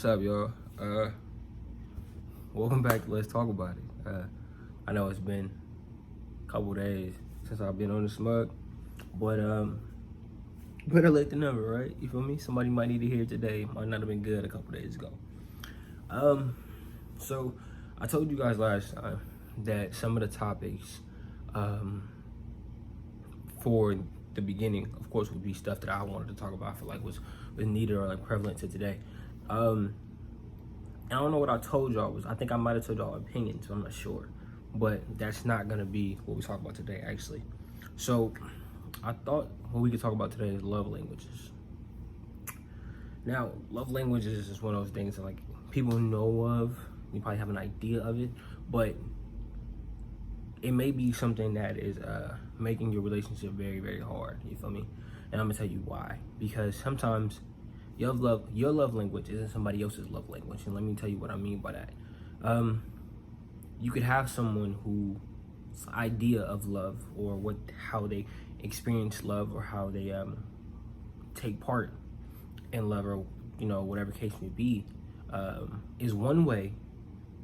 What's up, y'all? Welcome back to Let's Talk About It. I know it's been a couple days since I've been on the smug, but better late than never, right? You feel me? Somebody might need to hear it today. Might not have been good a couple days ago. So I told you guys last time that some of the topics, for the beginning, of course, would be stuff that I wanted to talk about. I feel like was needed or like prevalent to today. I don't know what I told y'all. I think I might have told y'all opinions, so I'm not sure. But that's not gonna be what we talk about today, actually. So I thought what we could talk about today is love languages. Now, love languages is one of those things that like people know of. You probably have an idea of it, but it may be something that is making your relationship very, very hard. You feel me? And I'm gonna tell you why. Because sometimes your love language isn't somebody else's love language, and let me tell you what I mean by that. You could have someone whose idea of love, or how they experience love, or how they take part in love, or whatever case may be, is one way.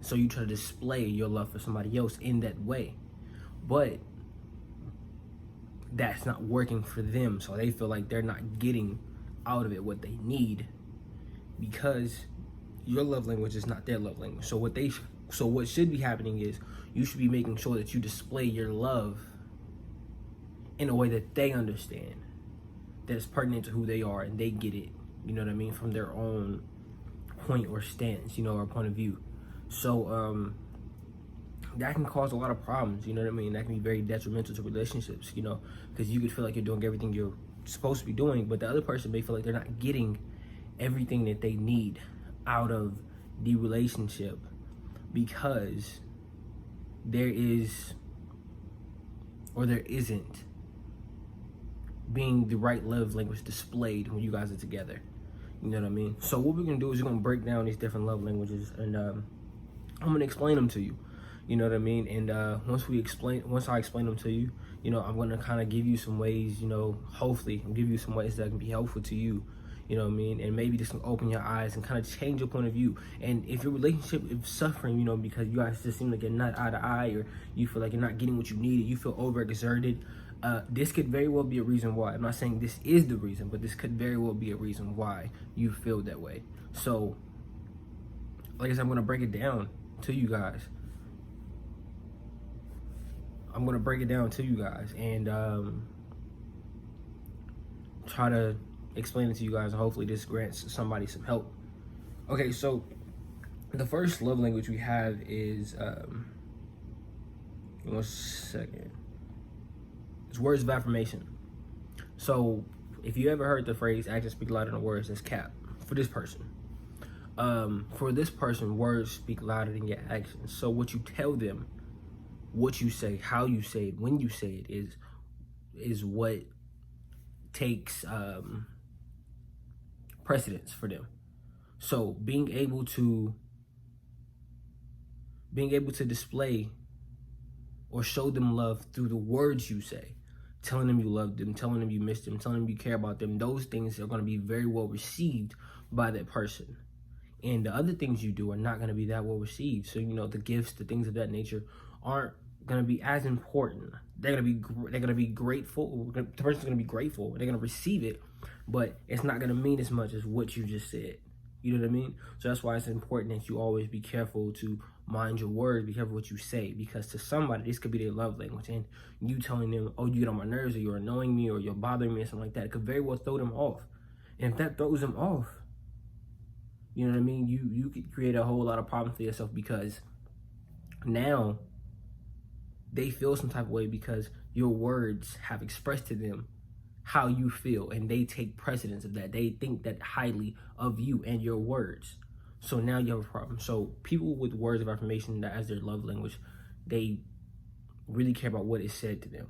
So you try to display your love for somebody else in that way, but that's not working for them. So they feel like they're not getting out of it what they need, because your love language is not their love language. So what should be happening is you should be making sure that you display your love in a way that they understand, that it's pertinent to who they are and they get it, you know what I mean, from their own point or stance, or point of view. So that can cause a lot of problems, you know what I mean? That can be very detrimental to relationships, because you could feel like you're doing everything you're supposed to be doing, but the other person may feel like they're not getting everything that they need out of the relationship, because there is, or there isn't, being the right love language displayed when you guys are together. You know what I mean? So what we're gonna do is we're gonna break down these different love languages, and I'm gonna explain them to you. You know what I mean? And once I explain them to you, I'm gonna kind of give you some ways, hopefully give you some ways that can be helpful to you. You know what I mean? And maybe this can open your eyes and kind of change your point of view. And if your relationship is suffering, because you guys just seem like you're not eye to eye, or you feel like you're not getting what you need, you feel overexerted, this could very well be a reason why. I'm not saying this is the reason, but this could very well be a reason why you feel that way. So, like I said, I'm gonna break it down to you guys. And try to explain it to you guys, and hopefully this grants somebody some help. Okay, so the first love language we have is one second. It's words of affirmation. So if you ever heard the phrase actions speak louder than words, that's cap for this person. For this person, words speak louder than your actions. So what you tell them, what you say, how you say it, when you say it is what takes precedence for them. So being able to display or show them love through the words you say, telling them you love them, telling them you miss them, telling them you care about them, those things are going to be very well received by that person. And the other things you do are not going to be that well received. So the gifts, the things of that nature aren't going to be as important. They're going to be grateful. The person's going to be grateful. They're going to receive it, but it's not going to mean as much as what you just said. You know what I mean? So that's why it's important that you always be careful to mind your words, be careful what you say, because to somebody, this could be their love language, and you telling them, oh, you get on my nerves, or you're annoying me, or you're bothering me, or something like that, it could very well throw them off. And if that throws them off, you know what I mean? You could create a whole lot of problems for yourself, because now they feel some type of way because your words have expressed to them how you feel, and they take precedence of that. They think that highly of you and your words. So now you have a problem. So people with words of affirmation that as their love language, they really care about what is said to them.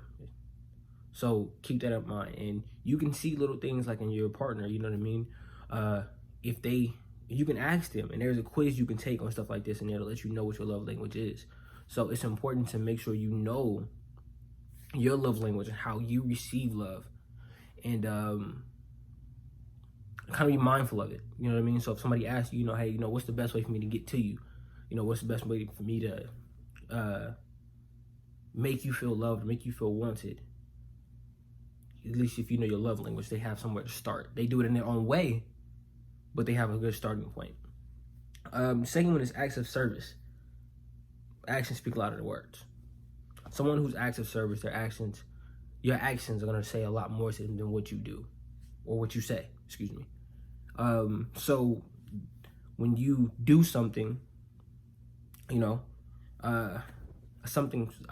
So keep that in mind. And you can see little things like in your partner, you know what I mean? You can ask them, and there's a quiz you can take on stuff like this, and it'll let you know what your love language is. So it's important to make sure you know your love language and how you receive love. And kind of be mindful of it. You know what I mean? So if somebody asks you, hey, what's the best way for me to get to you? What's the best way for me to make you feel loved, make you feel wanted? At least if you know your love language, they have somewhere to start. They do it in their own way, but they have a good starting point. Second one is acts of service. Actions speak louder than words. Someone who's acts of service, your actions are going to say a lot more to them than what you do or what you say, excuse me. So when you do something, a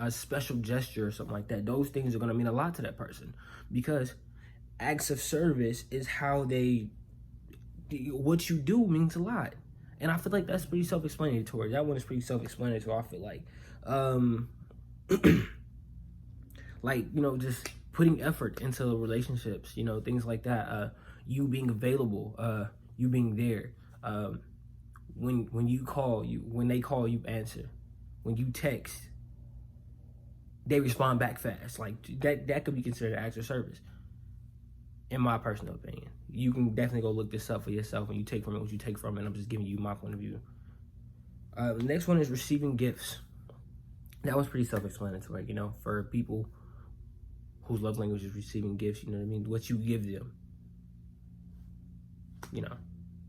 special gesture or something like that, those things are going to mean a lot to that person, because acts of service is how what you do means a lot. And I feel like that's pretty self-explanatory. That one is pretty self-explanatory, I feel like. Just putting effort into relationships, things like that. You being available, you being there. When they call, you answer. When you text, they respond back fast. Like that could be considered acts of service, in my personal opinion. You can definitely go look this up for yourself, and you take from it what you take from it. I'm just giving you my point of view. The next one is receiving gifts. That was pretty self-explanatory, for people whose love language is receiving gifts. You know what I mean? What you give them,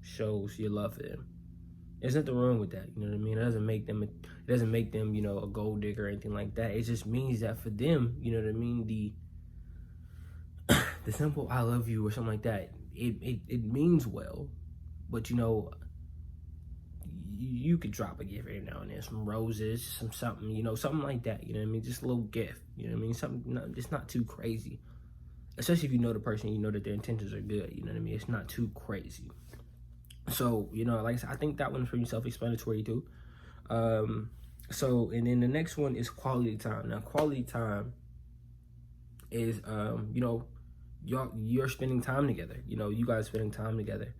shows your love for them. There's nothing wrong with that. You know what I mean? It doesn't make them, a gold digger or anything like that. It just means that for them, you know what I mean? The simple "I love you" or something like that, it means well, but you could drop a gift every now and then, some roses, something like that. You know what I mean? Just a little gift. You know what I mean? Something, just not too crazy. Especially if you know the person, you know that their intentions are good. You know what I mean? It's not too crazy. So, like I said, I think that one's pretty self-explanatory too. And then the next one is quality time. Now, quality time is, you're spending time together. You guys spending time together.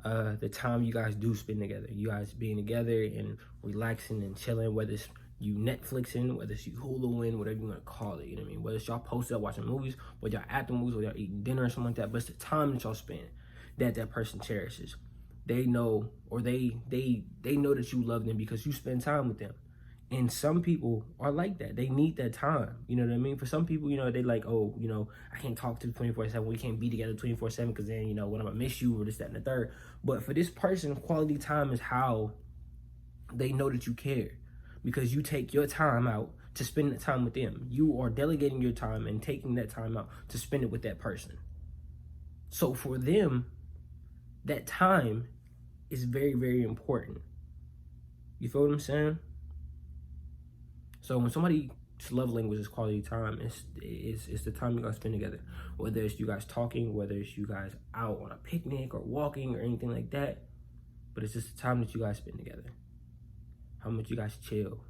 The time you guys do spend together. You guys being together and relaxing and chilling, whether it's you Netflixing, whether it's you Huluing, whatever you want to call it. You know what I mean? Whether it's y'all posted up watching movies, whether y'all at the movies, or y'all eating dinner or something like that. But it's the time that y'all spend that person cherishes. They know, or they know that you love them because you spend time with them. And some people are like that. They need that time. You know what I mean? For some people, they like, oh, I can't talk to 24/7. We can't be together 24/7 because then, when I'm going to miss you or this, that, and the third. But for this person, quality time is how they know that you care, because you take your time out to spend the time with them. You are delegating your time and taking that time out to spend it with that person. So for them, that time is very, very important. You feel what I'm saying? So when somebody's love language is quality time, it's the time you guys spend together. Whether it's you guys talking, whether it's you guys out on a picnic or walking or anything like that. But it's just the time that you guys spend together. How much you guys chill.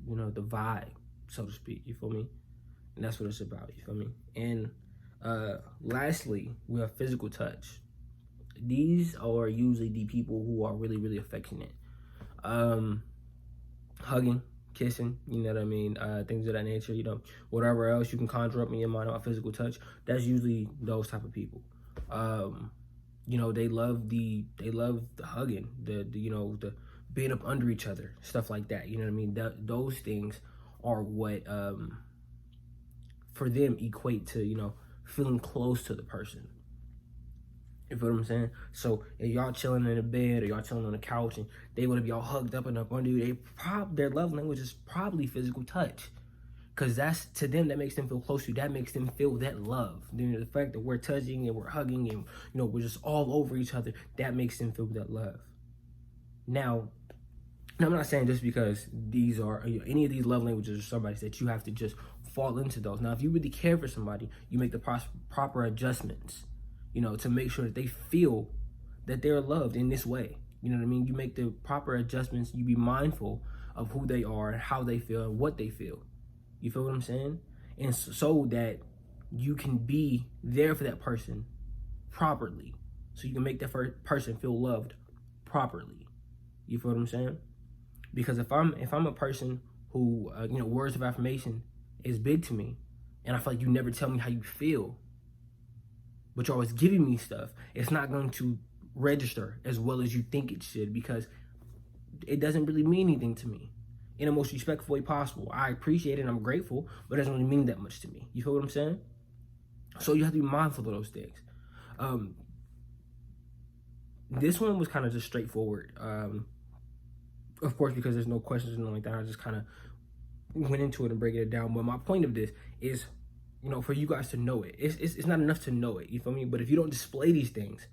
The vibe, so to speak. You feel me? And that's what it's about. You feel me? And lastly, we have physical touch. These are usually the people who are really, really affectionate. Hugging, kissing, you know what I mean? Things of that nature, whatever else you can conjure up in your mind about physical touch, that's usually those type of people. They love the hugging, the being up under each other, stuff like that. You know what I mean? Those things are what, for them, equate to, feeling close to the person. You feel what I'm saying? So if y'all chilling in the bed or y'all chilling on the couch and they want to be all hugged up and up under you, their love language is probably physical touch. Because that's, to them, that makes them feel close to you. That makes them feel that love. The fact that we're touching and we're hugging and, we're just all over each other, that makes them feel that love. Now, I'm not saying just because these are, any of these love languages or somebody that you have to just fall into those. Now, if you really care for somebody, you make the proper adjustments, to make sure that they feel that they're loved in this way. You know what I mean? You make the proper adjustments. You be mindful of who they are, how they feel, and what they feel. You feel what I'm saying? And so that you can be there for that person properly. So you can make that person feel loved properly. You feel what I'm saying? Because if I'm a person who, words of affirmation is big to me, and I feel like you never tell me how you feel, but you're always giving me stuff, it's not going to register as well as you think it should, because it doesn't really mean anything to me in the most respectful way possible. I appreciate it and I'm grateful, but it doesn't really mean that much to me. You feel what I'm saying? So you have to be mindful of those things. This one was kind of just straightforward. Of course, because there's no questions and like that, I just kind of went into it and breaking it down. But my point of this is, for you guys to know it. It's not enough to know it, you feel me? But if you don't display these things,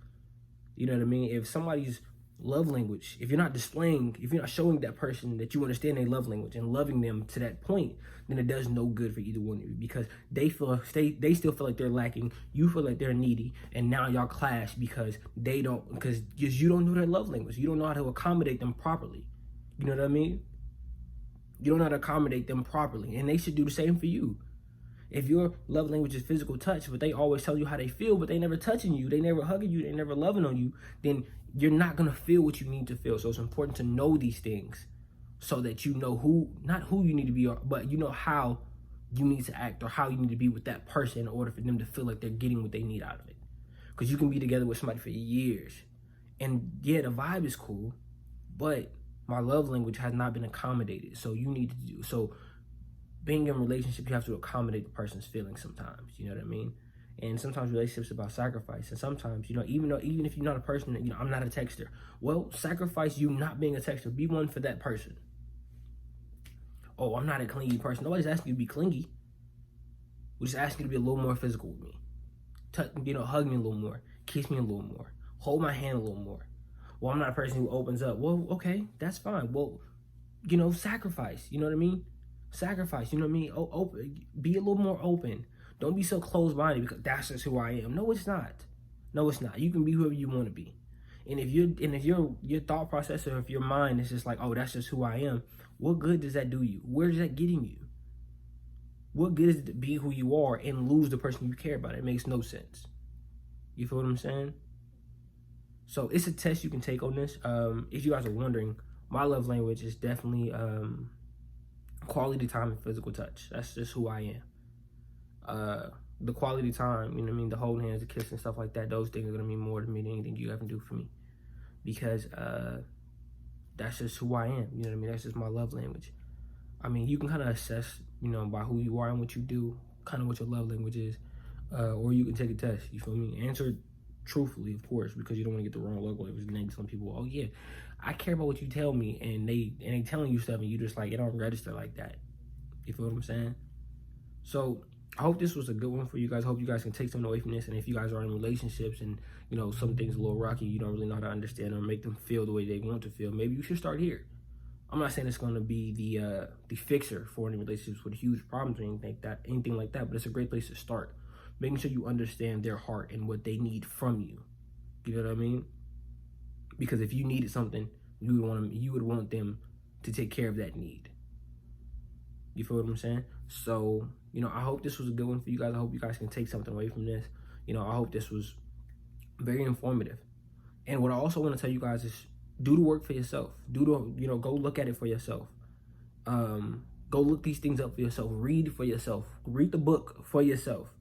you know what I mean? If somebody's love language, if you're not showing that person that you understand their love language and loving them to that point, then it does no good for either one of you, because they still feel like they're lacking, you feel like they're needy, and now y'all clash because you don't know their love language. You don't know how to accommodate them properly. You know what I mean? You don't know how to accommodate them properly, and they should do the same for you. If your love language is physical touch, but they always tell you how they feel, but they never touching you, they never hugging you, they never loving on you, then you're not going to feel what you need to feel. So it's important to know these things so that you know not who you need to be, but you know how you need to act or how you need to be with that person in order for them to feel like they're getting what they need out of it. Because you can be together with somebody for years, and yeah, the vibe is cool, but my love language has not been accommodated. So being in a relationship, you have to accommodate the person's feelings sometimes, you know what I mean? And sometimes relationships about sacrifice. And sometimes, even if you're not a person that, I'm not a texter. Well, sacrifice you not being a texter. Be one for that person. Oh, I'm not a clingy person. Nobody's asking you to be clingy. We're just asking you to be a little more physical with me. Hug me a little more. Kiss me a little more. Hold my hand a little more. Well, I'm not a person who opens up. Well, okay, that's fine. Well, sacrifice. You know what I mean? Sacrifice, you know what I mean? Open, be a little more open. Don't be so closed-minded because that's just who I am. No, it's not. No, it's not. You can be whoever you want to be. And if your thought process, or if your mind is just like, oh, that's just who I am, what good does that do you? Where is that getting you? What good is it to be who you are and lose the person you care about? It makes no sense. You feel what I'm saying? So it's a test you can take on this. If you guys are wondering, my love language is definitely quality time and physical touch. That's just who I am. The quality time, you know what I mean, the holding hands, the kiss and stuff like that, those things are going to mean more to me than anything you ever do for me, because that's just who I am, you know what I mean? That's just my love language. I mean, you can kind of assess, by who you are and what you do, kind of what your love language is, or you can take a test, you feel me? Answer truthfully, of course, because you don't want to get the wrong love language. Maybe some people, oh yeah, I care about what you tell me, and they telling you stuff, and you just like, it don't register like that. You feel what I'm saying? So I hope this was a good one for you guys. I hope you guys can take something away from this. And if you guys are in relationships and some things a little rocky, you don't really know how to understand or make them feel the way they want to feel, maybe you should start here. I'm not saying it's going to be the fixer for any relationships with huge problems or anything like that, but it's a great place to start. Making sure you understand their heart and what they need from you. You know what I mean? Because if you needed something, you would want them to take care of that need. You feel what I'm saying? So, I hope this was a good one for you guys. I hope you guys can take something away from this. I hope this was very informative. And what I also want to tell you guys is do the work for yourself. Go look at it for yourself. Go look these things up for yourself. Read for yourself. Read the book for yourself.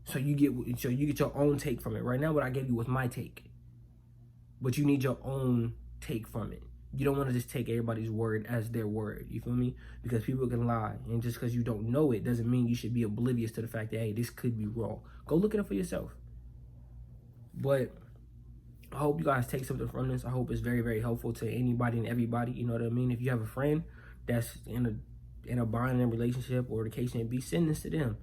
So you get your own take from it. Right now, what I gave you was my take. But you need your own take from it. You don't want to just take everybody's word as their word. You feel me? Because people can lie. And just because you don't know it doesn't mean you should be oblivious to the fact that, hey, this could be wrong. Go look at it for yourself. But I hope you guys take something from this. I hope it's very, very helpful to anybody and everybody. You know what I mean? If you have a friend that's in a bonding relationship, or the case may be, send this to them.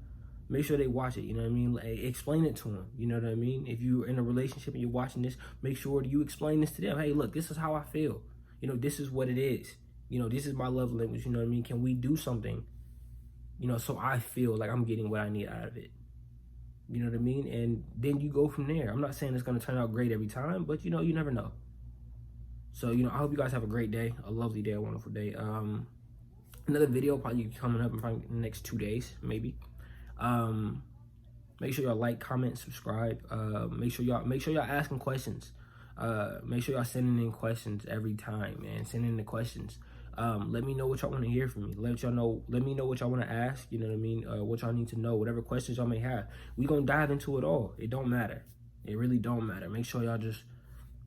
Make sure they watch it, you know what I mean? Explain it to them, you know what I mean? If you're in a relationship and you're watching this, make sure you explain this to them. Hey, look, this is how I feel. This is what it is. This is my love language, you know what I mean? Can we do something, so I feel like I'm getting what I need out of it? You know what I mean? And then you go from there. I'm not saying it's going to turn out great every time, but, you never know. So, I hope you guys have a great day, a lovely day, a wonderful day. Another video probably coming up in the next 2 days, maybe. Make sure y'all like, comment, subscribe. Make sure y'all asking questions. Make sure y'all sending in questions every time, man. Send in the questions. Let me know what y'all want to hear from me. Let me know what y'all want to ask. You know what I mean? What y'all need to know, whatever questions y'all may have. We gonna dive into it all. It don't matter. It really don't matter. Make sure y'all just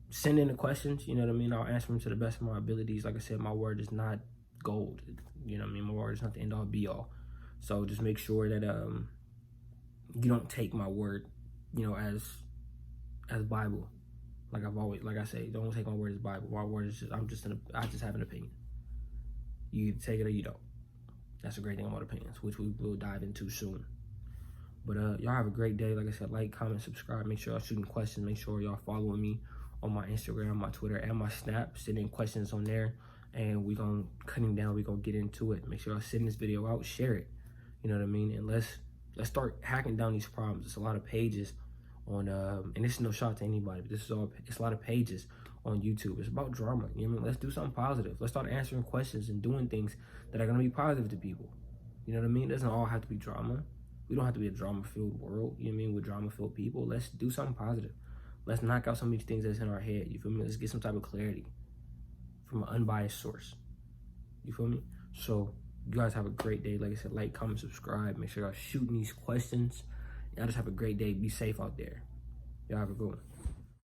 send in the questions. You know what I mean? I'll answer them to the best of my abilities. Like I said, my word is not gold. You know what I mean? My word is not the end all be all. So just make sure that you don't take my word, as Bible. Like I say, don't take my word as Bible. My word is I just have an opinion. You either take it or you don't. That's a great thing about opinions, which we will dive into soon. But y'all have a great day. Like I said, like, comment, subscribe. Make sure y'all shooting questions. Make sure y'all following me on my Instagram, my Twitter, and my Snap. Send in questions on there, and we gonna cut him down. We gonna get into it. Make sure y'all send this video out, share it. You know what I mean? And let's start hacking down these problems. It's a lot of pages on and this is no shot to anybody, but it's a lot of pages on YouTube. It's about drama. You know what I mean? Let's do something positive. Let's start answering questions and doing things that are gonna be positive to people. You know what I mean? It doesn't all have to be drama. We don't have to be a drama-filled world, you know what I mean, with drama-filled people. Let's do something positive. Let's knock out some of these things that's in our head, you feel me? Let's get some type of clarity from an unbiased source, you feel me? So, you guys have a great day. Like I said, like, comment, subscribe. Make sure y'all shooting these questions. Y'all just have a great day. Be safe out there. Y'all have a good one.